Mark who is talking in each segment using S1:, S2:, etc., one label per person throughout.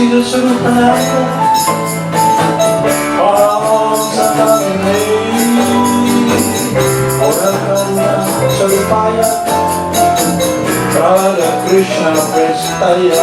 S1: Siddhaswarupananda, Paramahamsa Karunaya, Radha Krishna Prestaya.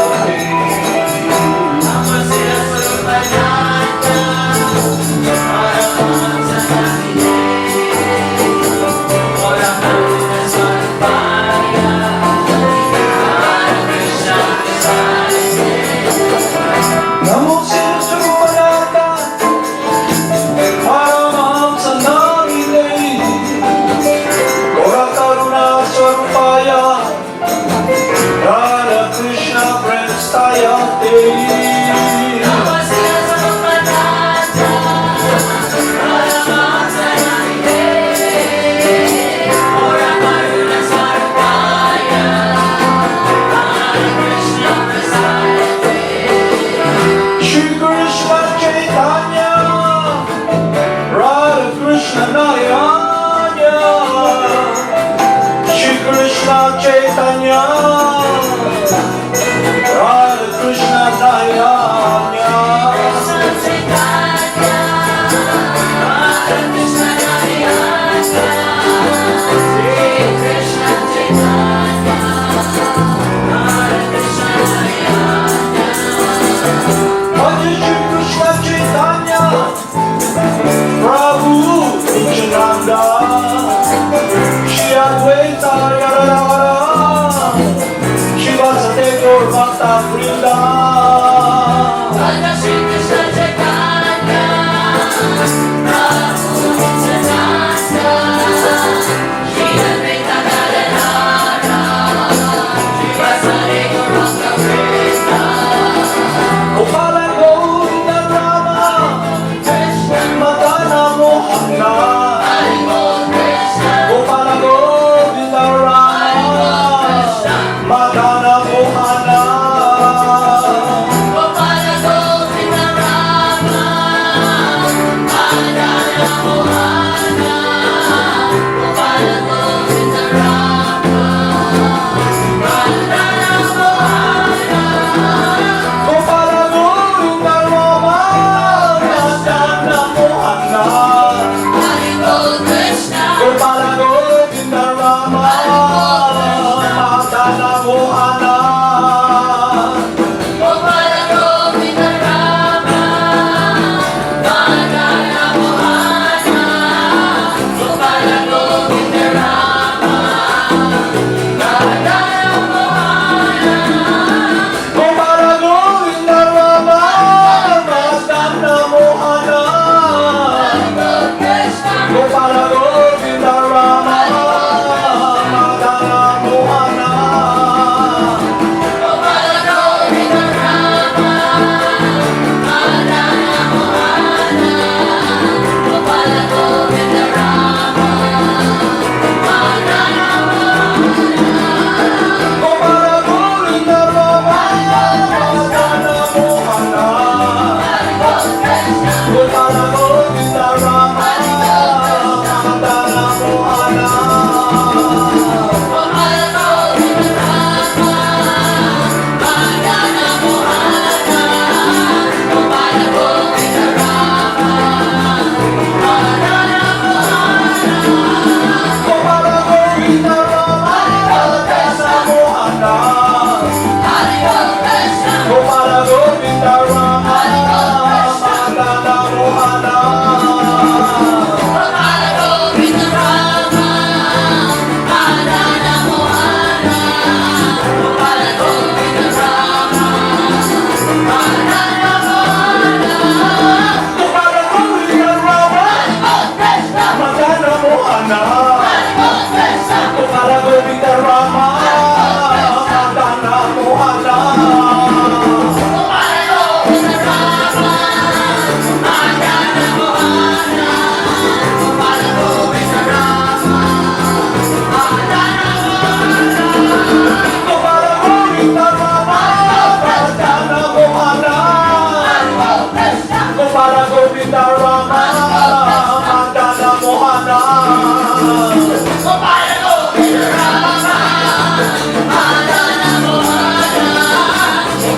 S1: Chaitanya, Radha Krishna Dayanya, Radha Krishna Dayanya, Krishna Chaitanya, Radha Krishna Dayanya, Bhaja Shri Krishna Chaitanya, Prabhu Nityananda, Shri Advaita Yaradavara, Mata Vrinda, Bhaja Shri Krishna Chaitanya, Prabhu Nityananda, Shri Advaita Gadadhara, Shivasari Gauranga Vrinda, Gopala Govinda Rama, Krishna Madana Mohana, Gopala Govinda Rama, Madana Mohana.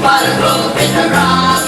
S2: Para go in the rock.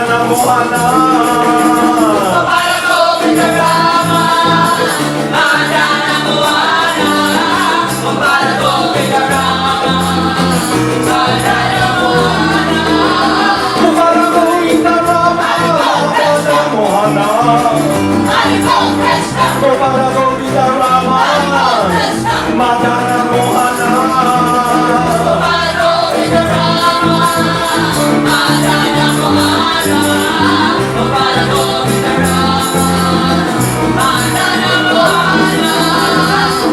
S1: Madana Mohana. Madana Mohana.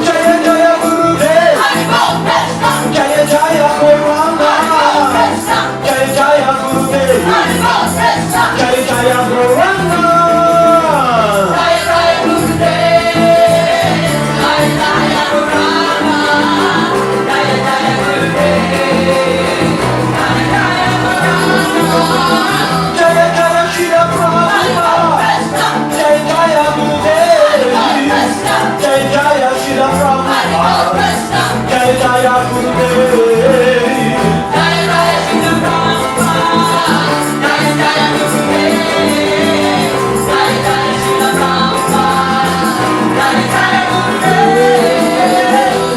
S1: Jaya Jaya Gurudev. Jaya Jaya Gauranga. Jaya Jaya Gurudev. Jaya Jaya Gauranga. Jaya Jaya Shira Prabhupada. Jaya Jaya Gurudev. Jaya Jaya Shira Prabhupada. Jaya Jaya Gurudev.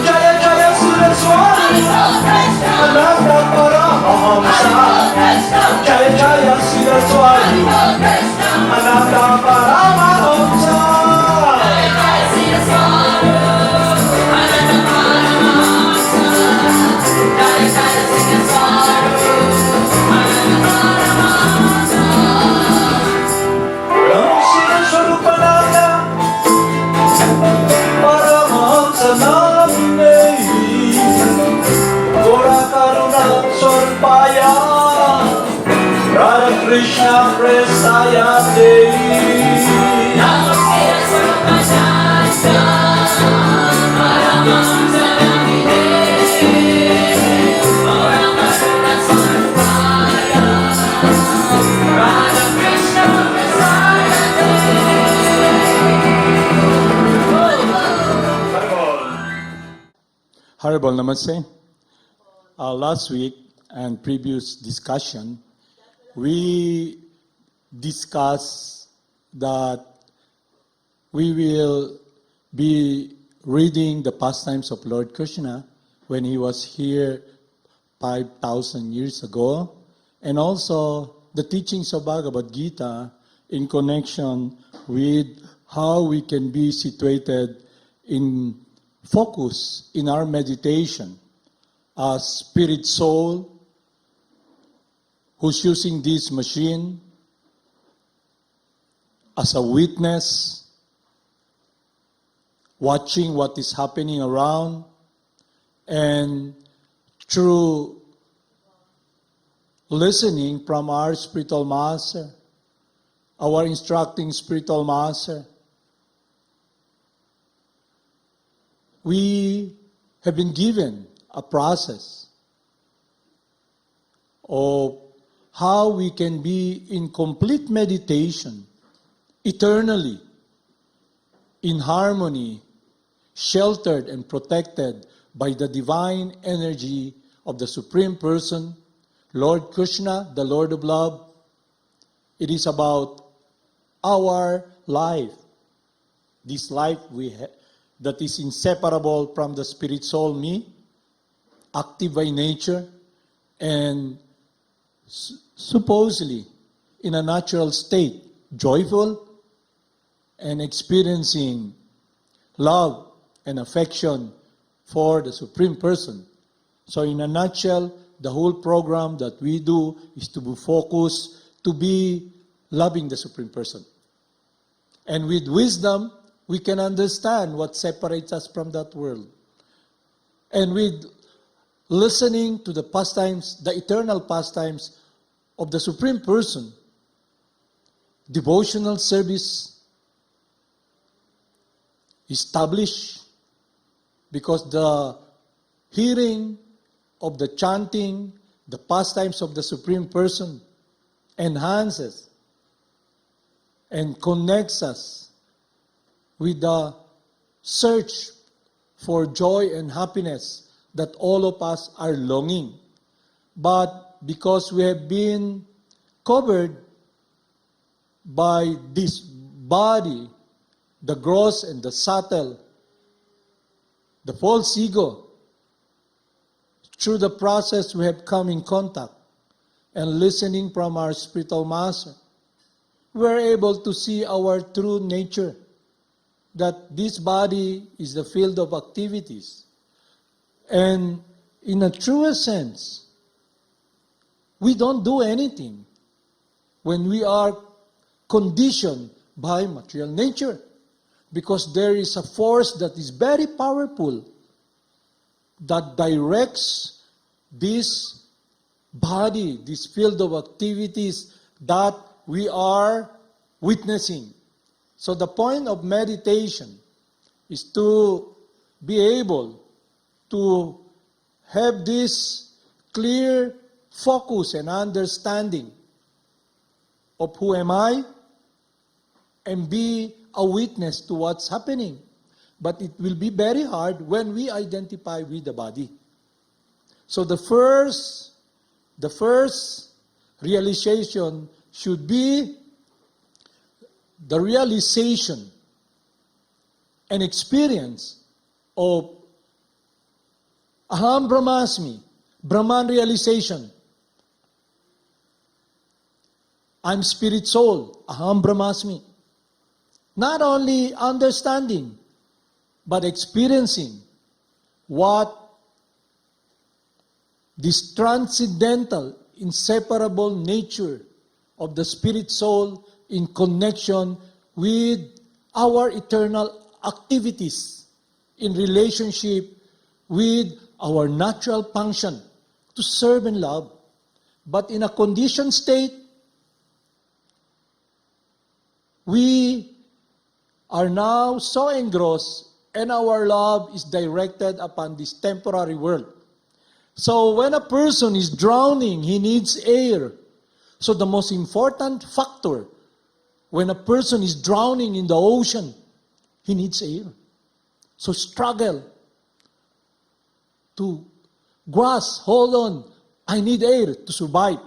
S1: Jaya Jaya Siddhaswarupananda Paramahamsa. Jaya Jaya Siddhaswarupananda Paramahamsa. Ram Siddhaswarupananda Paramahamsa Namne Gora Karuna Sorpaya Radha Krishna Prestaya
S2: Horrible Namaste. Last week and previous discussion, we discussed that we will be reading the pastimes of Lord Krishna when he was here 5,000 years ago, and also the teachings of Bhagavad Gita in connection with how we can be situated in focus in our meditation as spirit soul who's using this machine as a witness, watching what is happening around, and through listening from our spiritual master, our instructing spiritual master, we have been given a process of how we can be in complete meditation, eternally, in harmony, sheltered and protected by the divine energy of the Supreme Person, Lord Krishna, the Lord of Love. It is about our life, this life that is inseparable from the spirit soul me, active by nature, and supposedly in a natural state, joyful and experiencing love and affection for the Supreme Person. So in a nutshell, the whole program that we do is to be focused, to be loving the Supreme Person. And with wisdom, we can understand what separates us from that world. And with listening to the pastimes, the eternal pastimes of the Supreme Person, devotional service established, because the hearing of the chanting, the pastimes of the Supreme Person enhances and connects us with the search for joy and happiness that all of us are longing. But because we have been covered by this body, the gross and the subtle, the false ego. Through the process we have come in contact and listening from our spiritual master, we are able to see our true nature, that this body is the field of activities. And in a truest sense, we don't do anything when we are conditioned by material nature, because there is a force that is very powerful that directs this body, this field of activities that we are witnessing. So the point of meditation is to be able to have this clear focus and understanding of who am I, and be a witness to what's happening. But it will be very hard when we identify with the body. So the first realization should be the realization and experience of Aham Brahmasmi, Brahman realization. I'm spirit soul, Aham Brahmasmi. Not only understanding, but experiencing what this transcendental, inseparable nature of the spirit soul in connection with our eternal activities in relationship with our natural function to serve and love. But in a conditioned state, we are now so engrossed and our love is directed upon this temporary world. So when a person is drowning, he needs air. So the most important factor when a person is drowning in the ocean, he needs air. So struggle to grasp, hold on, I need air to survive.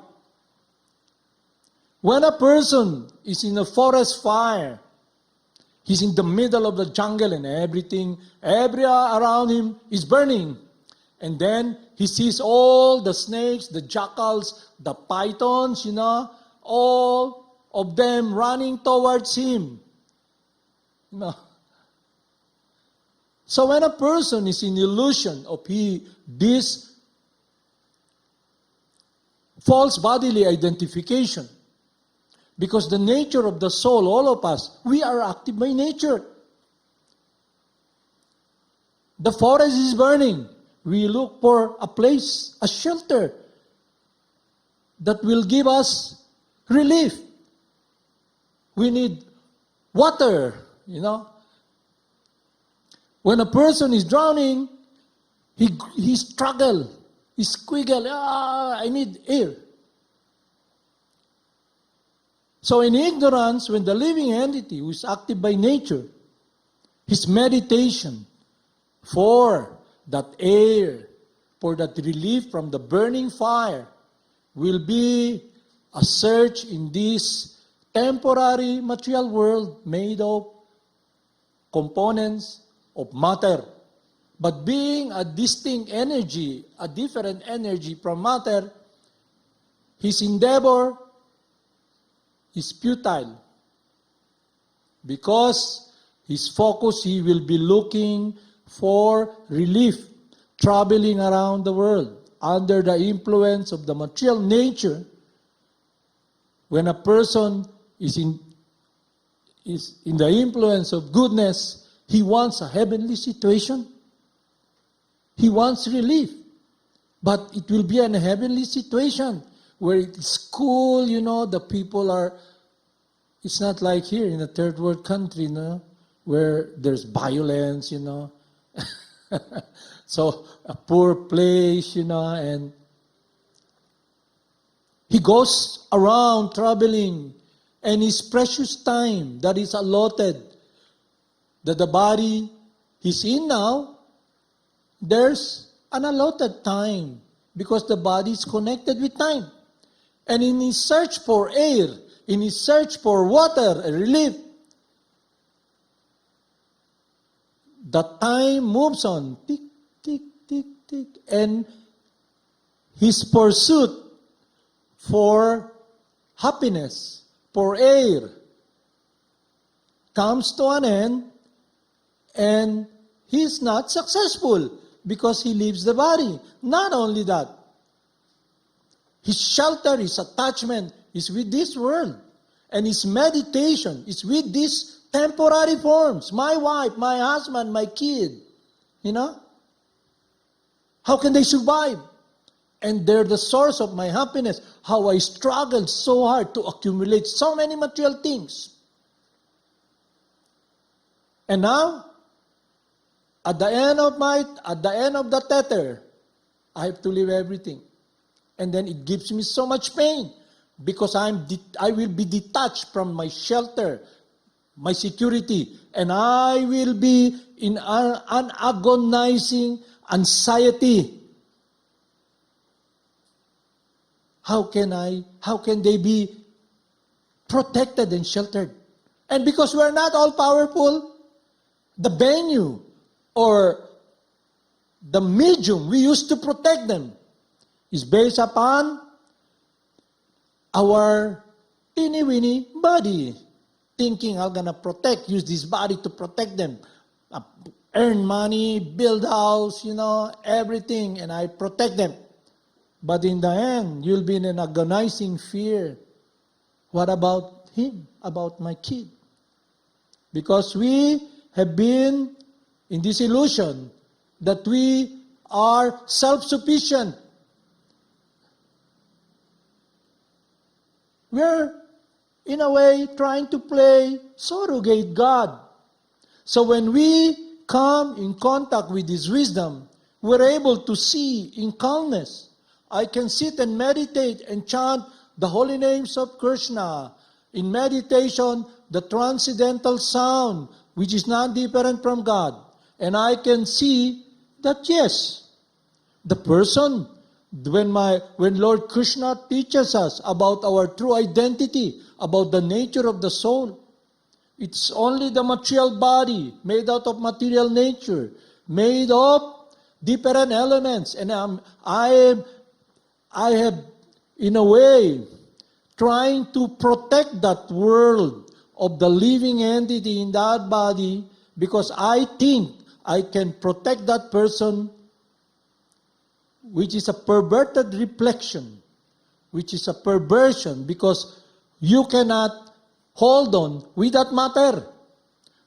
S2: When a person is in a forest fire, he's in the middle of the jungle and everything around him is burning. And then he sees all the snakes, the jackals, the pythons, all of them running towards him. So when a person is in illusion of this false bodily identification, because the nature of the soul, all of us, we are active by nature. The forest is burning. We look for a place, a shelter that will give us relief. We need water, When a person is drowning, he struggle, he squiggle, I need air. So in ignorance, when the living entity who is active by nature, his meditation for that air, for that relief from the burning fire, will be a search in this temporary material world made of components of matter. But being a distinct energy, a different energy from matter, his endeavor is futile. Because his focus, he will be looking for relief, traveling around the world under the influence of the material nature. When a person is in the influence of goodness, he wants a heavenly situation. He wants relief. But it will be a heavenly situation where it's cool, the people are, it's not like here in a third world country, where there's violence, So a poor place, and he goes around traveling, and his precious time that is allotted, that the body he's in now, there's an allotted time because the body is connected with time. And in his search for air, in his search for water and relief, the time moves on, tick, tick, tick, tick, and his pursuit for happiness, for air, comes to an end, and he's not successful because he leaves the body. Not only that, his shelter, his attachment is with this world, and his meditation is with these temporary forms. My wife, my husband, my kid. You know? How can they survive? And they're the source of my happiness. How I struggled so hard to accumulate so many material things. And now, at the end of the tether, I have to leave everything. And then it gives me so much pain because I will be detached from my shelter, my security, and I will be in an agonizing anxiety. How can they be protected and sheltered? And because we're not all powerful, the venue or the medium we use to protect them is based upon our teeny-weeny body. Thinking I'm going to use this body to protect them. Earn money, build house, everything, and I protect them. But in the end, you'll be in an agonizing fear. What about him? About my kid? Because we have been in this illusion that we are self-sufficient. We're, in a way, trying to play surrogate God. So when we come in contact with His wisdom, we're able to see in calmness. I can sit and meditate and chant the holy names of Krsna. In meditation, the transcendental sound, which is not different from God. And I can see that yes, the person, when Lord Krishna teaches us about our true identity, about the nature of the soul, it's only the material body made out of material nature, made of different elements. And I have, in a way, trying to protect that world of the living entity in that body because I think I can protect that person, which is a perverted reflection, which is a perversion because you cannot hold on with that matter.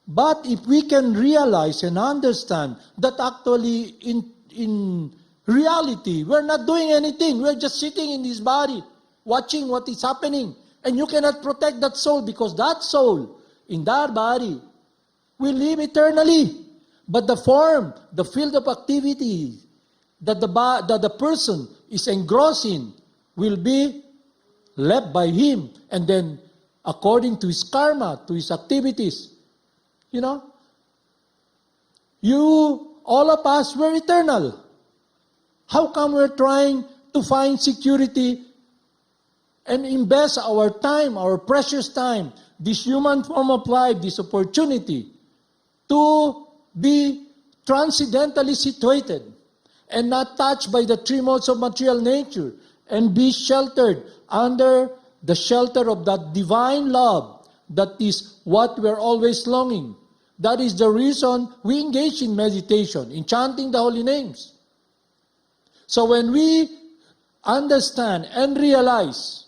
S2: But if we can realize and understand that actually in reality, we're not doing anything. We're just sitting in this body, watching what is happening. And you cannot protect that soul because that soul in that body will live eternally. But the form, the field of activity that the person is engrossing will be left by him. And then, according to his karma, to his activities, all of us, we're eternal. How come we're trying to find security and invest our time, our precious time, this human form of life, this opportunity to be transcendentally situated and not touched by the three modes of material nature and be sheltered under the shelter of that divine love that is what we're always longing. That is the reason we engage in meditation, in chanting the holy names. So when we understand and realize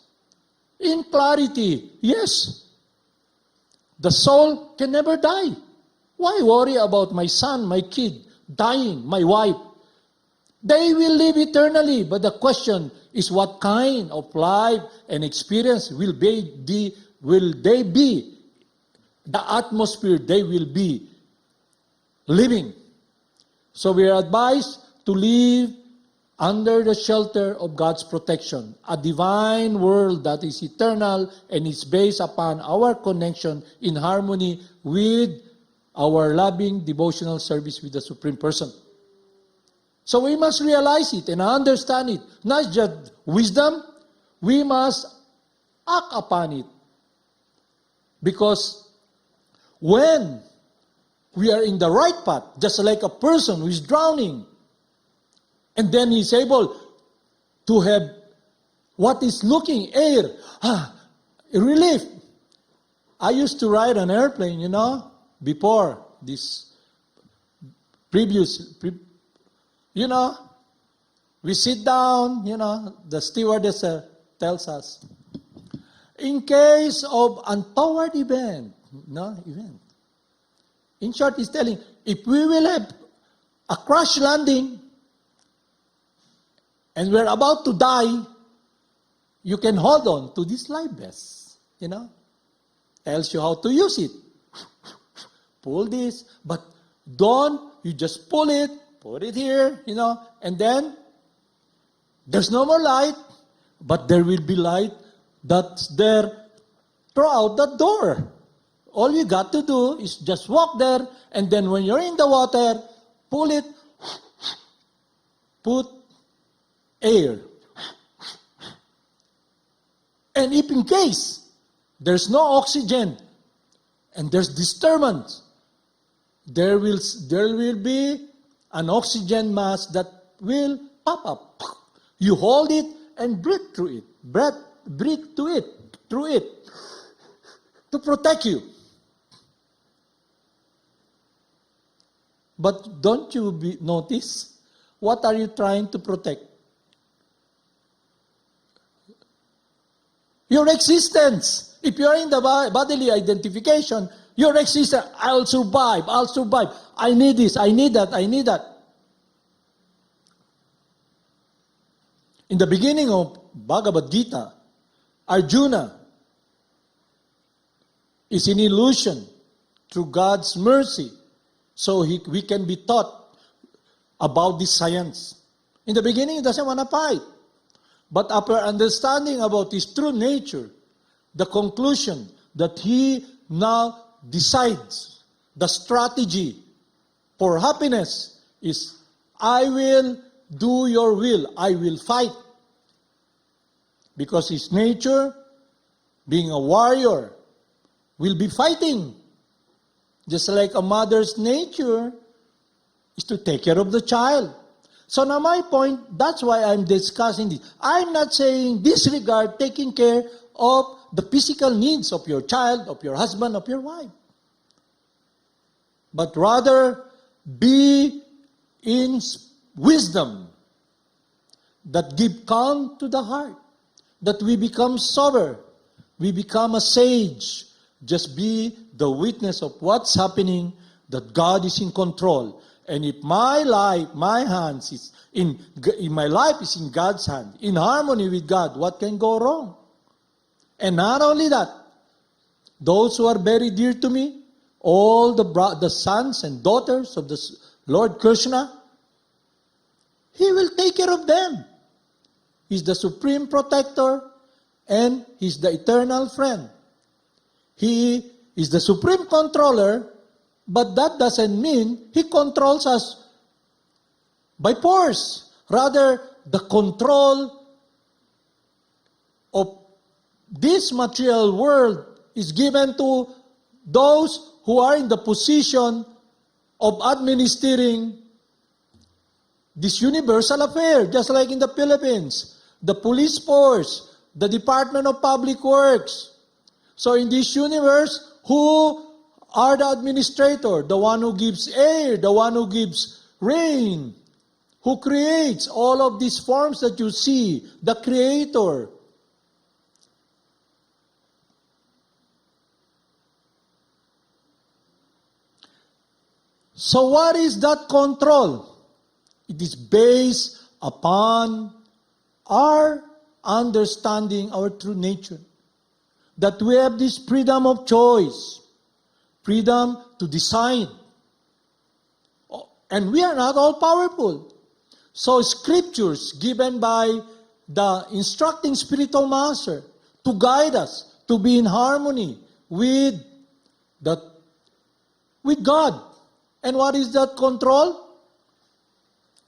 S2: in clarity, yes, the soul can never die. Why worry about my son, my kid, dying, my wife? They will live eternally, but the question is what kind of life and experience will they be, the atmosphere they will be living. So we are advised to live under the shelter of God's protection, a divine world that is eternal and is based upon our connection in harmony with our loving devotional service with the Supreme Person. So we must realize it and understand it. Not just wisdom, we must act upon it. Because when we are in the right path, just like a person who is drowning, and then he's able to have what is looking air, relief. I used to ride an airplane, before this previous, we sit down, the stewardess tells us, in case of untoward event. In short, he's telling, if we will have a crash landing and we're about to die, you can hold on to this life vest, Tells you how to use it. Pull this, but you just pull it, put it here, and then there's no more light, but there will be light that's there throughout the door. All you got to do is just walk there, and then when you're in the water, pull it, put air. And if in case there's no oxygen and there's disturbance, there will be an oxygen mask that will pop up. You hold it and breathe through it. Breathe through it, to protect you. But don't you notice? What are you trying to protect? Your existence. If you're in the bodily identification, your existence, I'll survive. I need this, I need that. In the beginning of Bhagavad Gita, Arjuna is in illusion through God's mercy. So we can be taught about this science. In the beginning, he doesn't want to fight. But after understanding about his true nature, the conclusion that he now decides the strategy for happiness is, I will do your will. I will fight. Because his nature, being a warrior, will be fighting. Just like a mother's nature is to take care of the child. So now my point, that's why I'm discussing this. I'm not saying disregard taking care of the physical needs of your child, of your husband, of your wife. But rather, be in wisdom that give calm to the heart, that we become sober, we become a sage. Just be the witness of what's happening, that God is in control. And if my life, my hands is my life is in God's hand, in harmony with God, what can go wrong? And not only that, those who are very dear to me, all the sons and daughters of the Lord Krsna, He will take care of them. He's the supreme protector and He's the eternal friend. He is the supreme controller, but that doesn't mean He controls us by force. Rather, the control of this material world is given to those who are in the position of administering this universal affair, just like in the Philippines, the police force, the Department of Public Works. So in this universe, who are the administrator? The one who gives air, the one who gives rain, who creates all of these forms that you see, the creator. So what is that control? It is based upon our understanding our true nature. That we have this freedom of choice, freedom to decide. And we are not all powerful. So scriptures given by the instructing spiritual master to guide us to be in harmony with God. And what is that control?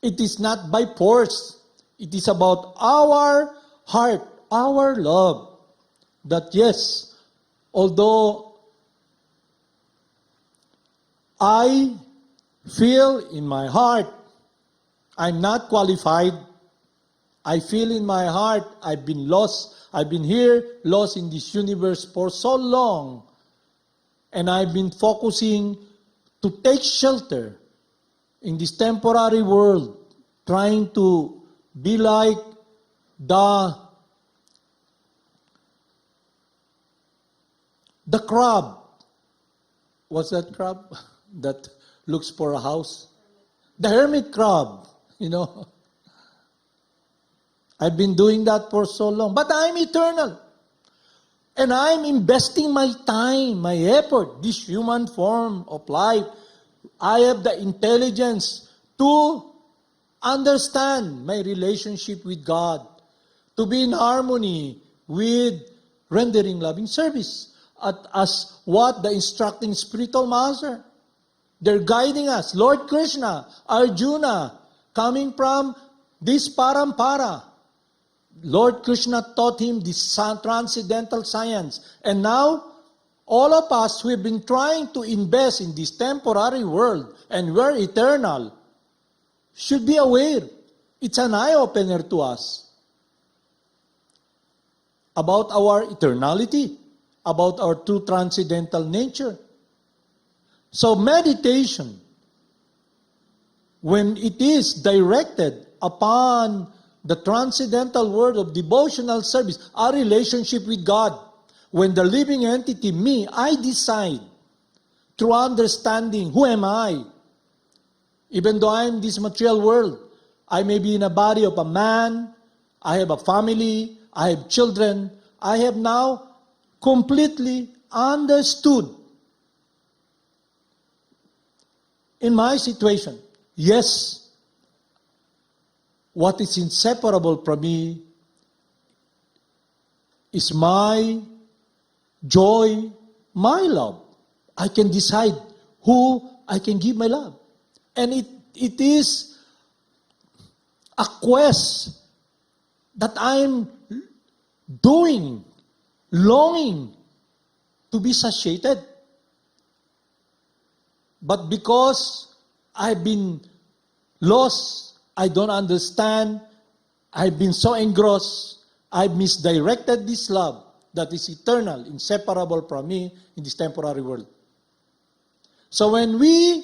S2: It is not by force. It is about our heart, our love. That yes, although I feel in my heart I'm not qualified. I feel in my heart I've been lost. I've been here, lost in this universe for so long. And I've been focusing to take shelter in this temporary world, trying to be like the crab. What's that crab that looks for a house? The hermit crab, you know. I've been doing that for so long. But I'm eternal. And I'm investing my time, my effort, this human form of life. I have the intelligence to understand my relationship with God, to be in harmony with rendering loving service. As what the instructing spiritual master, they're guiding us. Lord Krsna, Arjuna, coming from this parampara. Lord Krsna taught him this transcendental science. And now, all of us who have been trying to invest in this temporary world and we're eternal should be aware. It's an eye-opener to us about our eternality, about our true transcendental nature. So meditation, when it is directed upon the transcendental world of devotional service, our relationship with God, when the living entity, me, I decide through understanding who am I. Even though I am in this material world, I may be in a body of a man, I have a family, I have children, I have now completely understood in my situation, yes, what is inseparable from me is my joy, my love. I can decide who I can give my love. And it is a quest that I'm doing, longing to be satiated. But because I've been lost, I don't understand, I've been so engrossed, I've misdirected this love that is eternal, inseparable from me in this temporary world. So when we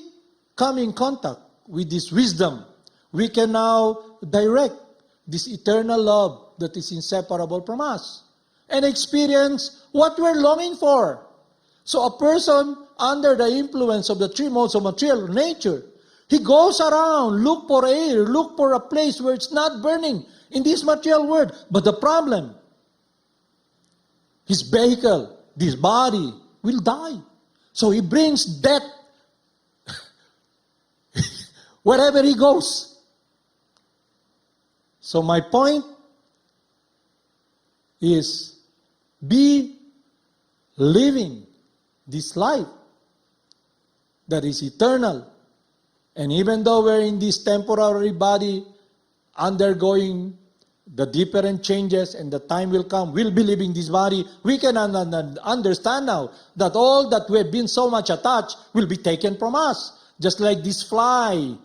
S2: come in contact with this wisdom, we can now direct this eternal love that is inseparable from us and experience what we're longing for. So a person under the influence of the three modes of material nature, he goes around, look for air, look for a place where it's not burning in this material world. But the problem, his vehicle, this body will die. So he brings death wherever he goes. So my point is, be living this life that is eternal. And even though we're in this temporary body, undergoing the different changes, and the time will come, we'll be leaving this body, we can understand now that all that we have been so much attached will be taken from us. Just like this fly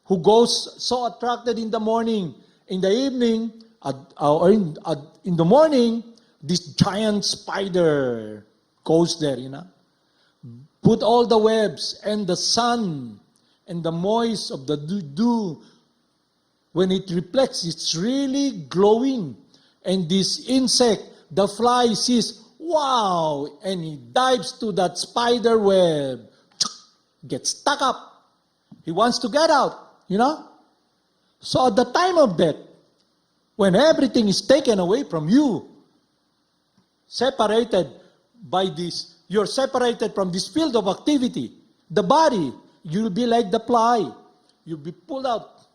S2: who goes so attracted in the morning, in the evening, or in the morning, this giant spider goes there, put all the webs and the sun and the moist of the dew, when it reflects, it's really glowing. And this insect, the fly, sees, wow, and he dives to that spider web, gets stuck up. He wants to get out, So at the time of death, when everything is taken away from you, separated by this, you're separated from this field of activity, the body, you'll be like the fly. You'll be pulled out.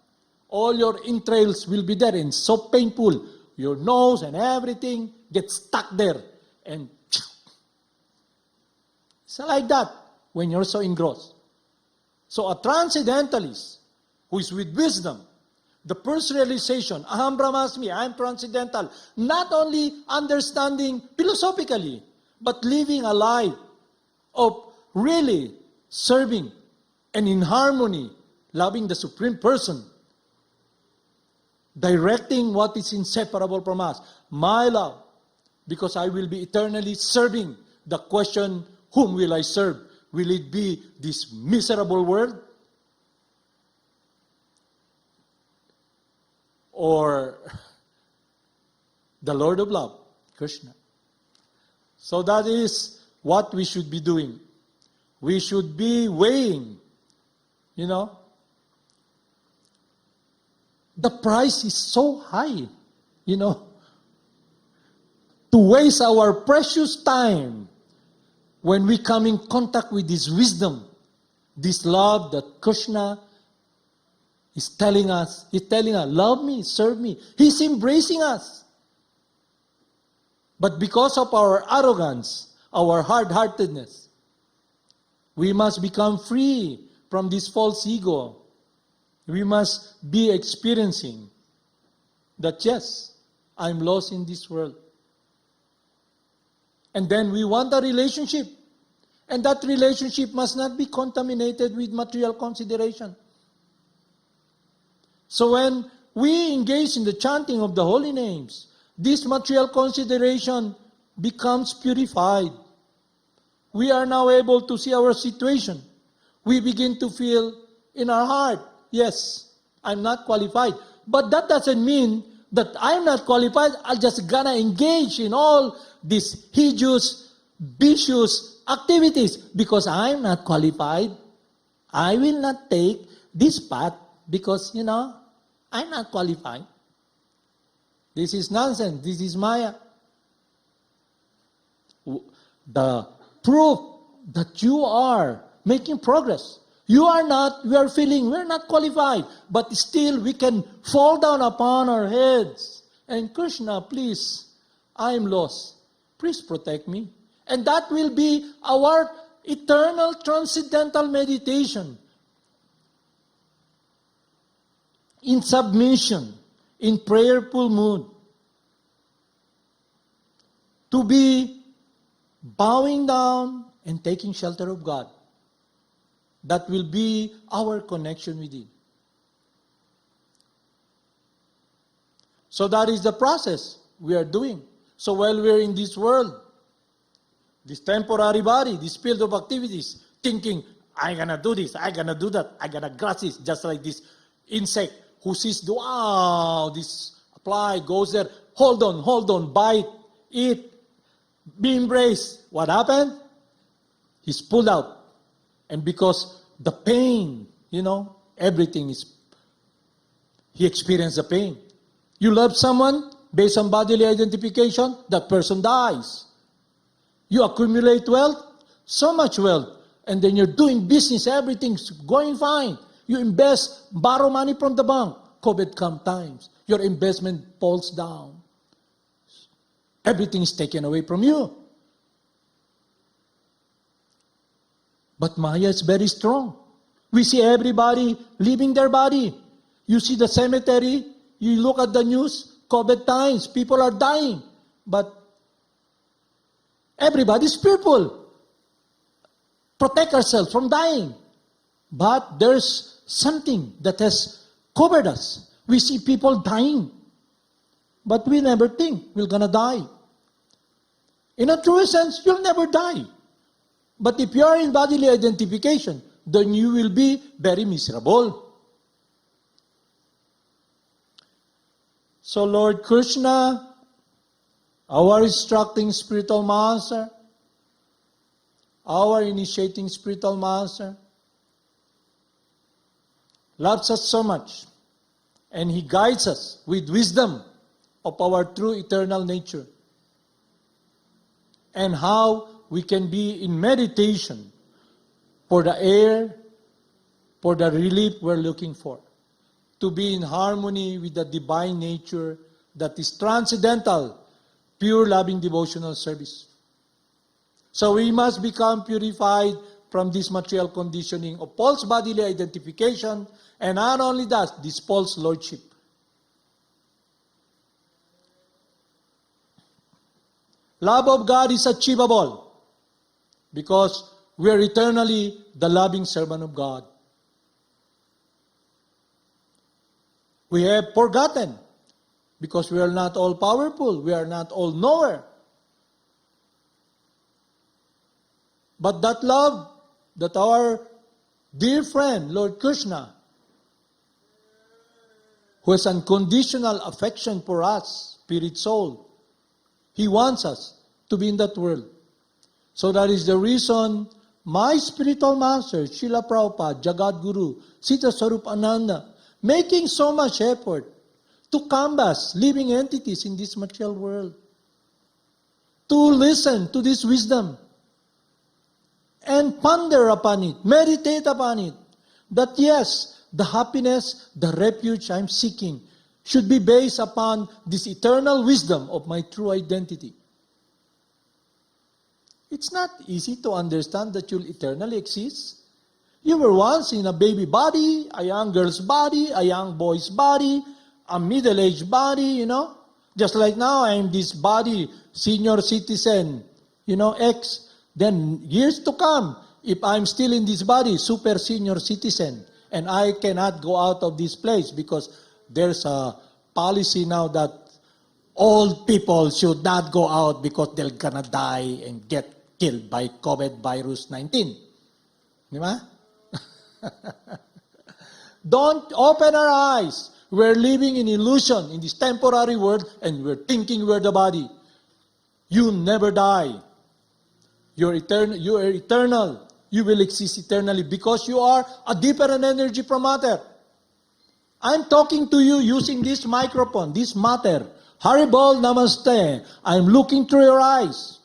S2: All your entrails will be there, and so painful. Your nose and everything gets stuck there. And it's like that when you're so engrossed. So a transcendentalist who is with wisdom, the first realization, aham brahmasmi, I am transcendental, not only understanding philosophically, but living a life of really serving and in harmony, loving the Supreme Person, directing what is inseparable from us, my love, because I will be eternally serving. The question, whom will I serve? Will it be this miserable world? Or the Lord of Love, Krishna? So that is what we should be doing. We should be weighing, the price is so high, to waste our precious time when we come in contact with this wisdom, this love that Krishna is telling us. He's telling us, love me, serve me. He's embracing us. But because of our arrogance, our hard-heartedness, we must become free from this false ego. We must be experiencing that, yes, I'm lost in this world. And then we want a relationship. And that relationship must not be contaminated with material consideration. So when we engage in the chanting of the holy names, this material consideration becomes purified. We are now able to see our situation. We begin to feel in our heart, yes, I'm not qualified. But that doesn't mean that I'm not qualified. I'm just gonna engage in all these hideous, vicious activities because I'm not qualified. I will not take this path because, I'm not qualified. This is nonsense. This is Maya. The proof that you are making progress. We are feeling we're not qualified, but still we can fall down upon our heads. And Krishna, please, I'm lost. Please protect me. And that will be our eternal transcendental meditation. In submission, in prayerful mood. To be bowing down and taking shelter of God. That will be our connection with Him. So that is the process we are doing. So while we are in this world, this temporary body, this field of activities, thinking, I'm going to do this, I'm going to do that, I'm going to grasp this, just like this insect who sees, wow, this fly goes there, hold on, bite, eat, be embraced. What happened? He's pulled out. And because the pain, everything is, he experienced the pain. You love someone, based on bodily identification, that person dies. You accumulate wealth, so much wealth, and then you're doing business, everything's going fine. You invest, borrow money from the bank, COVID come times, your investment falls down. Everything is taken away from you. But Maya is very strong. We see everybody leaving their body. You see the cemetery, you look at the news, COVID times, people are dying. But everybody's fearful. Protect ourselves from dying. But there's something that has covered us. We see people dying. But we never think we're going to die. In a true sense, you'll never die. But if you are in bodily identification, then you will be very miserable. So Lord Krishna, our instructing spiritual master, our initiating spiritual master, loves us so much, and He guides us with wisdom of our true eternal nature, and how we can be in meditation for the air, for the relief we're looking for, to be in harmony with the divine nature that is transcendental, pure loving devotional service. So we must become purified from this material conditioning of false bodily identification, and not only that, this false lordship. Love of God is achievable because we are eternally the loving servant of God. We have forgotten because we are not all powerful. We are not all knower. But that love that our dear friend, Lord Krsna, who has unconditional affection for us, spirit, soul, He wants us to be in that world. So that is the reason my spiritual master, Srila Prabhupada, Jagad Guru, Siddhaswarupananda, making so much effort to canvass living entities in this material world, to listen to this wisdom, and ponder upon it, meditate upon it, that yes, the happiness, the refuge I'm seeking should be based upon this eternal wisdom of my true identity. It's not easy to understand that you'll eternally exist. You were once in a baby body, a young girl's body, a young boy's body, a middle-aged body, Just like now, I'm this body, senior citizen, X. Then years to come, if I'm still in this body, super senior citizen, and I cannot go out of this place because there's a policy now that old people should not go out because they're gonna die and get killed by COVID virus 19. Di ba? Don't open our eyes. We're living in illusion in this temporary world and we're thinking we're the body. You never die. You're eternal. You are eternal. You will exist eternally because you are a different energy from matter. I'm talking to you using this microphone, this matter. Haribol Namaste. I'm looking through your eyes.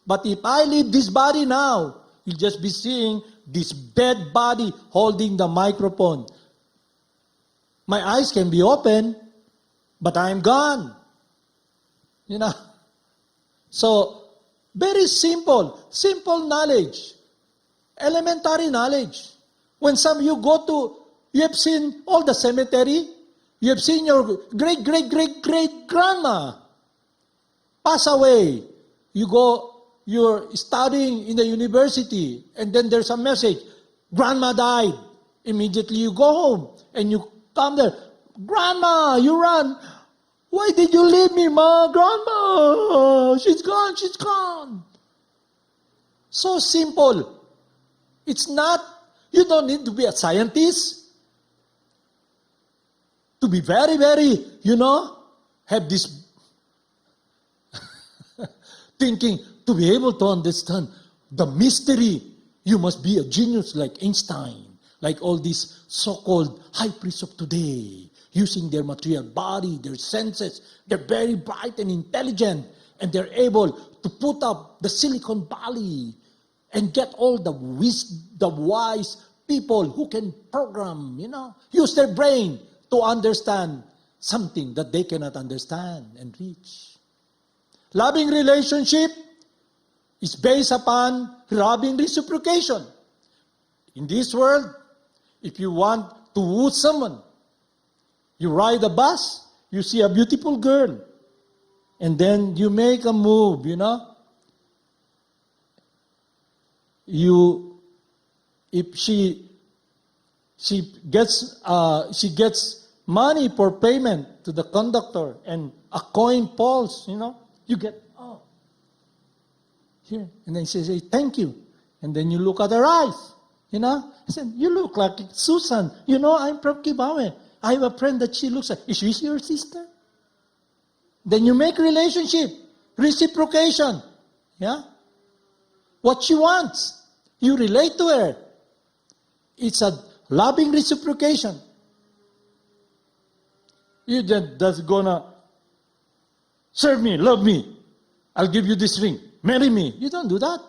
S2: But if I leave this body now, you'll just be seeing this dead body holding the microphone. My eyes can be open, but I'm gone. So, very simple knowledge, elementary knowledge. When some you go to, you have seen all the cemetery, you have seen your great-great-great-great-grandma pass away. You're studying in the university, and then there's a message, grandma died. Immediately you go home, and you come there, grandma, you run. Why did you leave me, ma? Grandma, she's gone. So simple. It's not, you don't need to be a scientist to be very, very, have this thinking to be able to understand the mystery. You must be a genius like Einstein, like all these so-called high priests of today, using their material body, their senses. They're very bright and intelligent, and they're able to put up the Silicon Valley and get all the wise people who can program, use their brain to understand something that they cannot understand and reach. Loving relationship is based upon loving reciprocation. In this world, if you want to woo someone, you ride a bus, you see a beautiful girl, and then you make a move, If she gets money for payment to the conductor and a coin falls, you get, here. And then she says, thank you. And then you look at her eyes, I said, you look like Susan. I'm from Kibawe. I have a friend that she looks like, is she your sister? Then you make relationship, reciprocation. Yeah? What she wants, you relate to her. It's a loving reciprocation. You just gonna serve me, love me. I'll give you this ring. Marry me. You don't do that.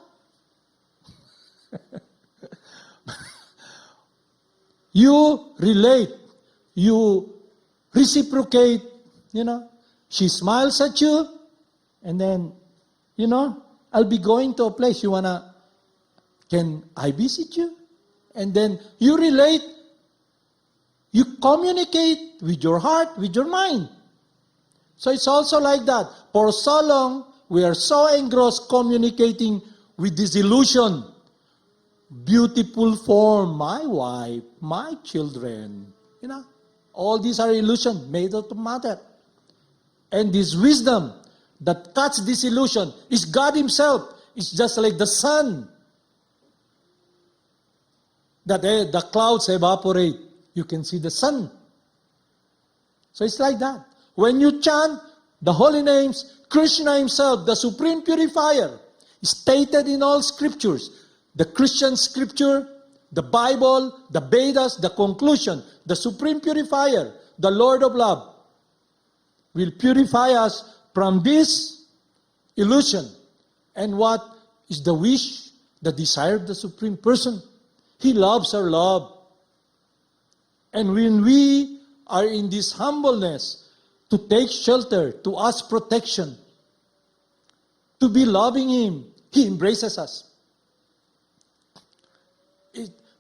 S2: You relate. You reciprocate. She smiles at you. And then, I'll be going to a place. Can I visit you? And then you relate. You communicate with your heart, with your mind. So it's also like that. For so long, we are so engrossed communicating with this illusion. Beautiful form, my wife, my children, All these are illusion made out of matter. And this wisdom that cuts this illusion is God Himself. It's just like the sun. That the clouds evaporate. You can see the sun. So it's like that. When you chant the holy names, Krishna Himself, the Supreme Purifier, is stated in all scriptures. The Christian scripture, the Bible, the Vedas, the conclusion, the Supreme Purifier, the Lord of Love, will purify us from this illusion. And what is the wish, the desire of the Supreme Person? He loves our love. And when we are in this humbleness to take shelter, to ask protection, to be loving Him, He embraces us.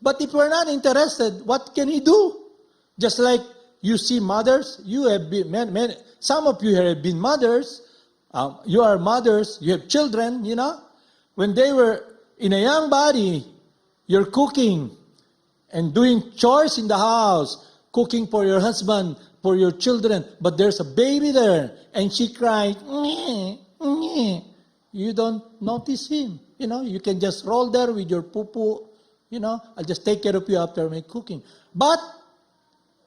S2: But if we're not interested, what can He do? Just like you see mothers, you have been, some of you have been mothers, you are mothers, you have children, you know. When they were in a young body, you're cooking and doing chores in the house, cooking for your husband, for your children, but there's a baby there, and she cries, "Nyeh, nyeh." You don't notice him. You know, you can just roll there with your poo-poo. You know, I'll just take care of you after my cooking. But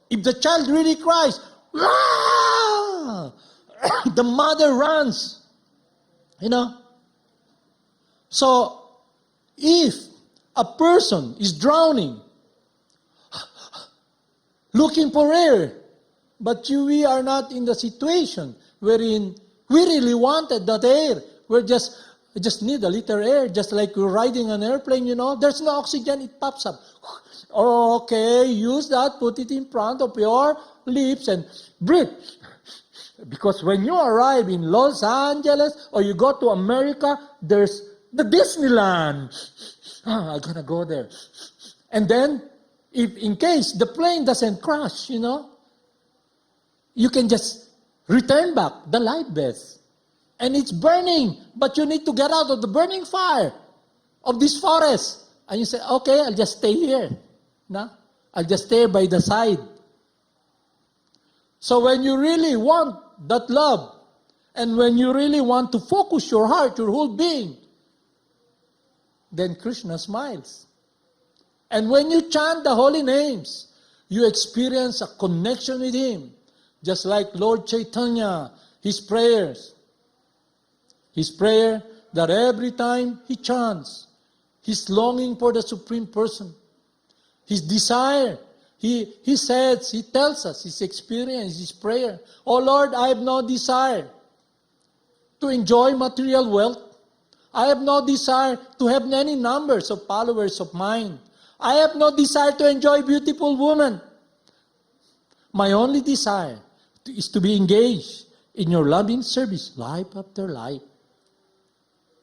S2: if the child really cries, "Ah!" the mother runs. You know. So, if a person is drowning, looking for air, but we are not in the situation wherein we really wanted that air. We just need a little air, just like we're riding an airplane, you know. There's no oxygen, it pops up. Okay, use that, put it in front of your lips and breathe. Because when you arrive in Los Angeles or you go to America, there's the Disneyland. I'm gonna go there. And then, if in case the plane doesn't crash, you know, you can just return back the life vest. And it's burning, but you need to get out of the burning fire of this forest. And you say, okay, I'll just stay here. No? I'll just stay by the side. So when you really want that love, and when you really want to focus your heart, your whole being, then Krishna smiles. And when you chant the holy names, you experience a connection with Him. Just like Lord Chaitanya, His prayers. His prayer that every time He chants, He's longing for the Supreme Person. His desire. He says, He tells us His experience, His prayer. Oh Lord, I have no desire to enjoy material wealth. I have no desire to have many numbers of followers of mine. I have no desire to enjoy beautiful women. My only desire is to be engaged in your loving service, life after life.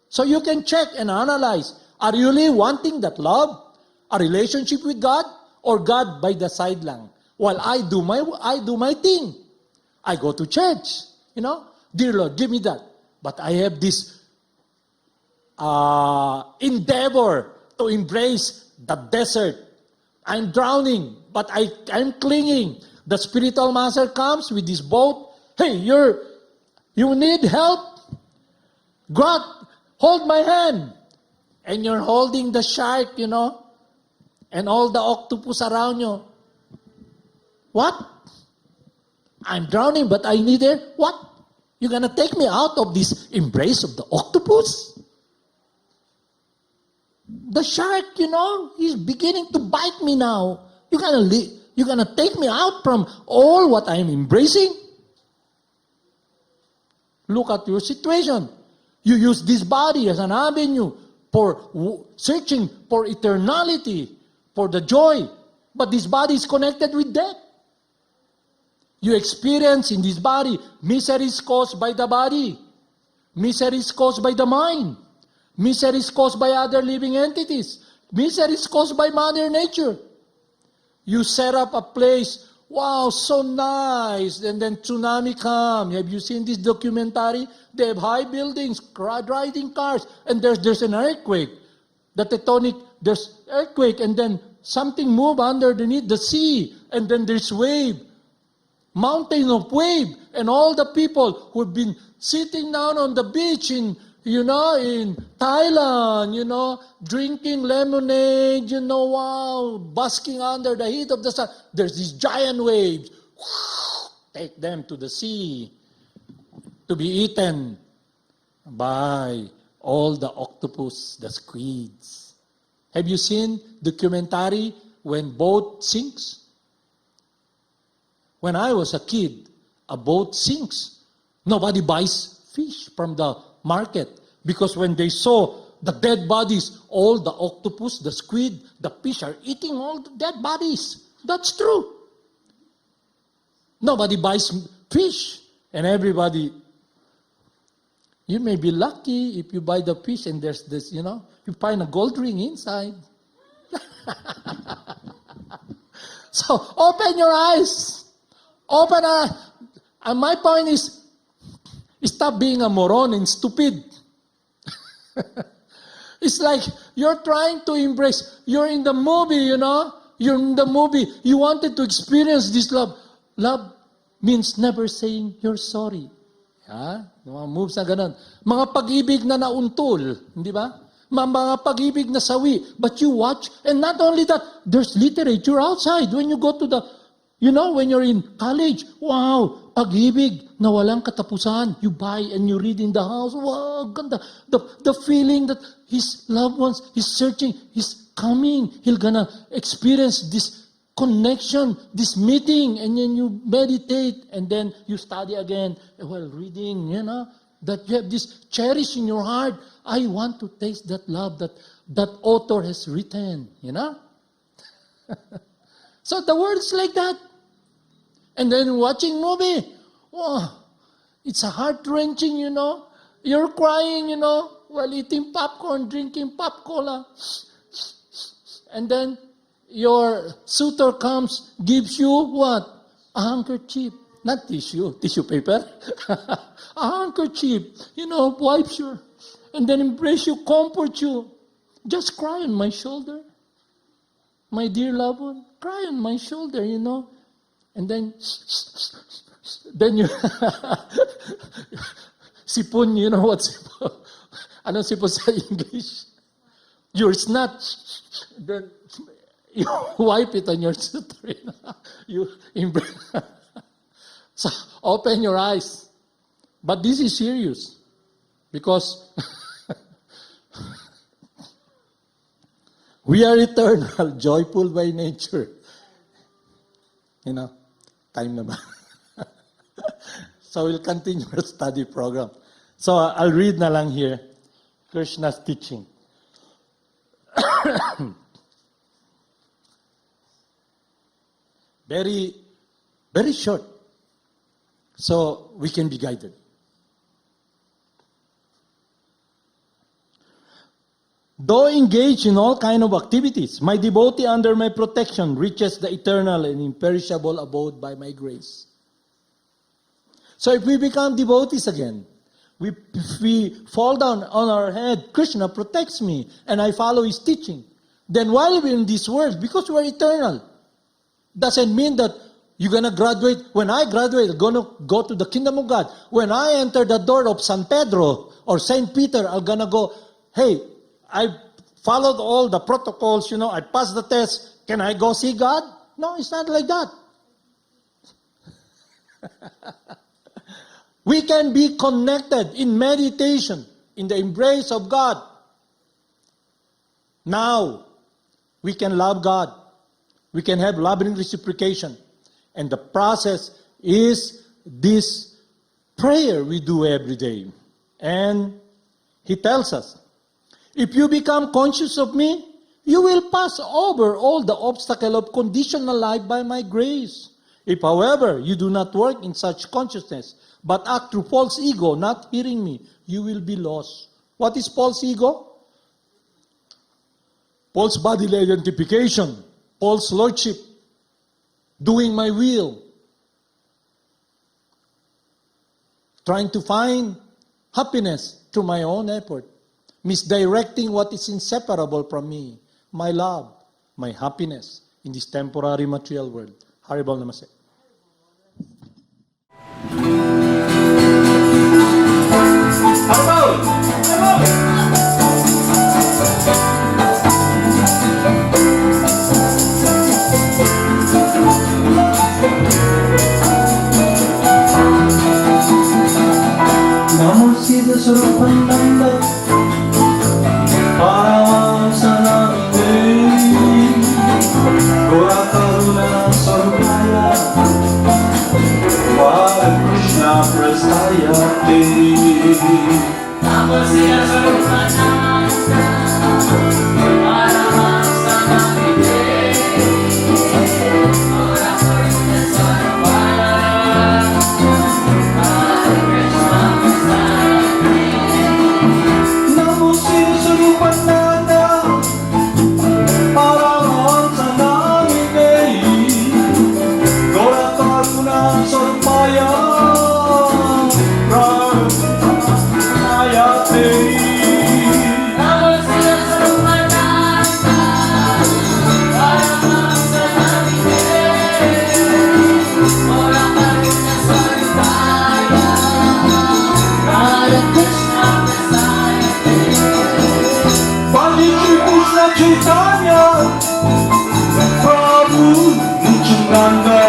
S2: So you can check and analyze, are you really wanting that love, a relationship with God, or God by the side lang? While I do my thing. I go to church, you know. Dear Lord, give me that. But I have this endeavor to embrace the desert. I'm drowning, but I'm clinging. The spiritual master comes with this boat. Hey, you need help? God, hold my hand. And you're holding the shark, you know, and all the octopus around you. What? I'm drowning, but I need air. What? You're going to take me out of this embrace of the octopus? The shark, you know, he's beginning to bite me now. You're going to take me out from all what I'm embracing? Look at your situation. You use this body as an avenue for searching for eternality, for the joy. But this body is connected with death. You experience in this body miseries caused by the body, miseries caused by the mind, miseries caused by other living entities, miseries caused by Mother Nature. You set up a place, wow, so nice, and then tsunami comes. Have you seen this documentary? They have high buildings, riding cars, and there's an earthquake. The tectonic, there's earthquake, and then something move underneath the sea, and then there's wave. mountain of wave, and all the people who've been sitting down on the beach in Thailand, drinking lemonade, wow, basking under the heat of the sun. There's these giant waves. Take them to the sea to be eaten by all the octopus, the squids. Have you seen documentary when boat sinks? When I was a kid, a boat sinks. Nobody buys fish from the market because when they saw the dead bodies, all the octopus, the squid, the fish are eating all the dead bodies. That's true. Nobody buys fish. And everybody, you may be lucky if you buy the fish and there's this, you find a gold ring inside. So open your eyes. Open our, and my point is, stop being a moron and stupid. It's like you're trying to embrace, you're in the movie, you're in the movie, you wanted to experience this love. Love means never saying you're sorry. Mga moves na ganun. Mga pag-ibig na nauntol, hindi ba? Mga pag-ibig na sawi. But you watch, and not only that, there's literature outside. When you go to the, when you're in college, wow, pag-ibig na walang katapusan. You buy and you read in the house. Wow, ganda. The feeling that his loved ones, he's searching, he's coming. He's gonna experience this connection, this meeting, and then you meditate, and then you study again while reading, that you have this cherish in your heart. I want to taste that love that author has written, So the words like that. And then watching movie, wow, it's a heart-wrenching, You're crying, while eating popcorn, drinking pop cola. And then your suitor comes, gives you what? A handkerchief. Not tissue paper. A handkerchief, wipes you. And then embrace you, comfort you. Just cry on my shoulder. My dear loved one, cry on my shoulder, And then you, sipon, you know what sipon? Anong sipon sa English? Your snot. Then you wipe it on your suitor. You embrace. So open your eyes. But this is serious. Because we are eternal, joyful by nature. Time na ba? So we'll continue our study program. So I'll read na lang here Krishna's teaching. Very, very short. So we can be guided. Though engaged in all kind of activities, my devotee under my protection reaches the eternal and imperishable abode by my grace. So if we become devotees again, if we fall down on our head, Krishna protects me, and I follow his teaching. Then while we're in this world, because we're eternal, doesn't mean that you're going to graduate. When I graduate, I'm going to go to the kingdom of God. When I enter the door of San Pedro or Saint Peter, I'm going to go, hey, I followed all the protocols, I passed the test. Can I go see God? No, it's not like that. We can be connected in meditation, in the embrace of God. Now, we can love God. We can have loving reciprocation. And the process is this prayer we do every day. And he tells us, if you become conscious of me, you will pass over all the obstacle of conditional life by my grace. If, however, you do not work in such consciousness, but act through false ego, not hearing me, you will be lost. What is false ego? False bodily identification, false lordship, doing my will, trying to find happiness through my own effort, misdirecting what is inseparable from me, my love, my happiness in this temporary material world. Haribol Namaste.
S1: Namo Siddhaswarupananda, Paramahamsa Name, Gora Karuna Sarupaya, Vada Krishna Prestaya Te.
S3: Namo Siddhaswarupananda, Paramahamsa Name, Gora Karuna Sarupaya, Hare Krishna
S1: Namo Siddhaswarupananda, Paramahamsa Name, Gora Karuna Sarupaya, Vada Krishna
S3: Namo Siddhaswarupananda, Paramahamsa Name, Gora Karuna Sarupaya, Hare Krishna
S1: Pandit Krishna Chaitanya, Prabhu Nityananda,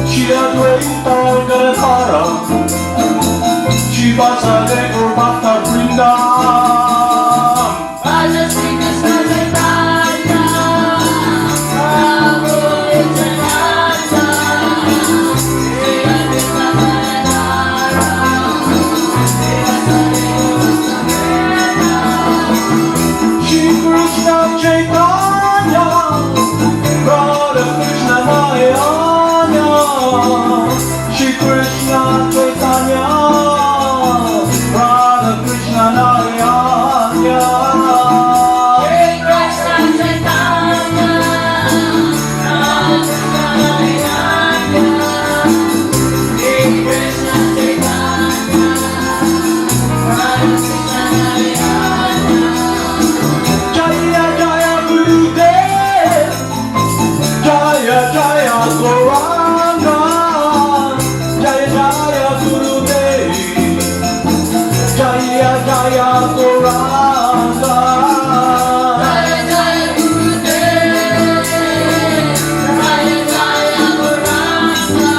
S1: Shri Advaita Gadadhara, Shiva Sadek or Bhakta Vrinda.
S3: Raja Shri Krishna Chaitanya, Prabhu Nityananda, Shri Advaita Gadadhara,
S1: Shri Krishna Chaitanya, Radha Krishna Narayana, Shri Krishna Chaitanya, Radha Krishna Narayana.
S3: Shri Krishna Chaitanya, Radha Krishna Narayana, Shri Krishna Chaitanya, Radha Krishna Narayana.
S1: Jaya Jaya Gurudev, Jaya Jaya Gauranga, Jaya Jaya Gurudev, Jaya Jaya Gauranga.
S3: Jaya Jaya Gurudev, Jaya Jaya Gauranga,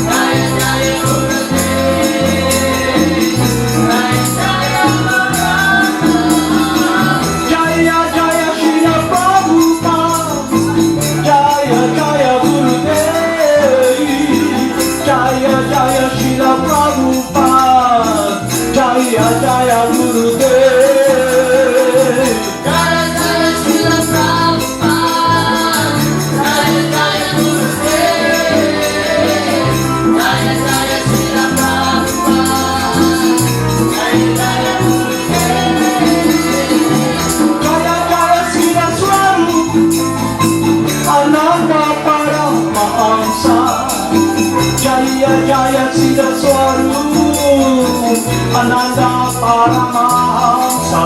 S3: Jaya Jaya Gurudev, Jaya Jaya Gauranga.
S1: Jaya Jaya Srila Prabhupada, Jaya Jaya Gurudev, Jaya Jaya Srila Prabhupada, Jaya Jaya Gurudev.
S3: Jaya Jaya Srila Prabhupada, Jaya Jaya Gurudev, Jaya Jaya Srila Prabhupada, Jaya Jaya Gurudev.
S1: Jaya Jaya Siddhaswarupananda Paramahamsa, Jaya Jaya Siddhaswarupananda Paramahamsa.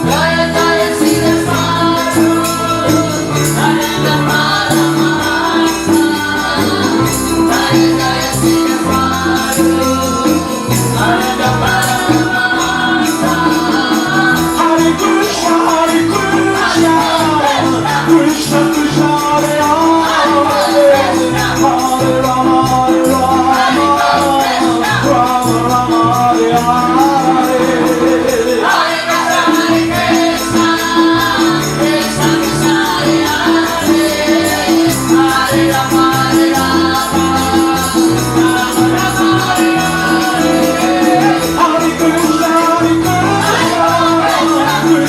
S3: Jaya Jaya Siddhaswarupananda Paramahamsa, Jaya Jaya Siddhaswarupananda Paramahamsa.
S1: Hare Krishna, Krishna Krishna, Hare Hare, Hare Rama, Rama Rama, Hare Hare.
S3: Hare Krishna, Krishna Krishna, Hare Hare, Hare Rama, Rama Rama, Hare Hare.
S1: Hare Krishna,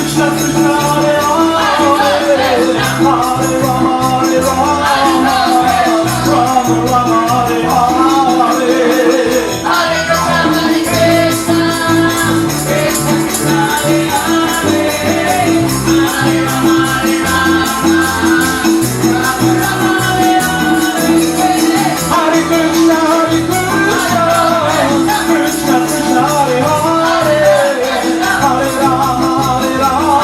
S1: Krishna Krishna, Hare Hare, Hare Rama, Rama Rama, Hare Hare.
S3: Hare Krishna, Krishna Krishna, Hare Hare, Hare Rama, Rama Rama, Hare Hare.
S1: Hare Krishna, Krishna Krishna, Hare Hare, Hare Rama, Rama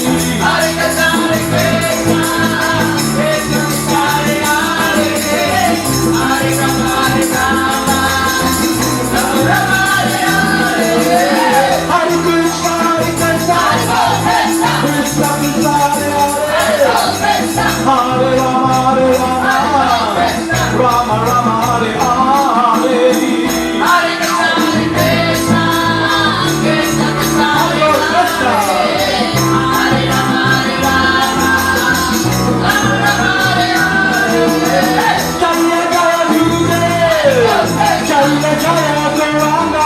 S3: Hare Krishna, Krishna Krishna, Hare Hare, Hare Rama, Rama Rama, Hare Hare.
S1: Hare Krishna, Krishna Krishna, Hare Hare, Hare Rama, Rama Rama, Hare Hare.
S3: Hare Krishna, Krishna Krishna, Hare Hare, Hare Rama, Rama Rama, Hare Hare.
S1: Jaya Jaya Gurudev, Jaya Jaya Gauranga,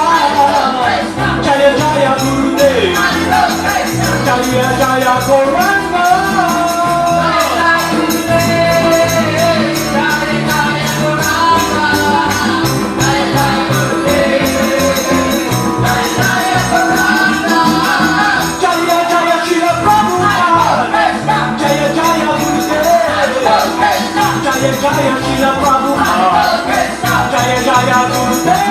S1: Jaya Jaya Gurudev, Jaya Jaya Gauranga. Jaya Jaya Srila Prabhupada, Jaya Jaya Gurudev, Jaya Jaya Srila Prabhupada, Jaya Jaya Gurudev.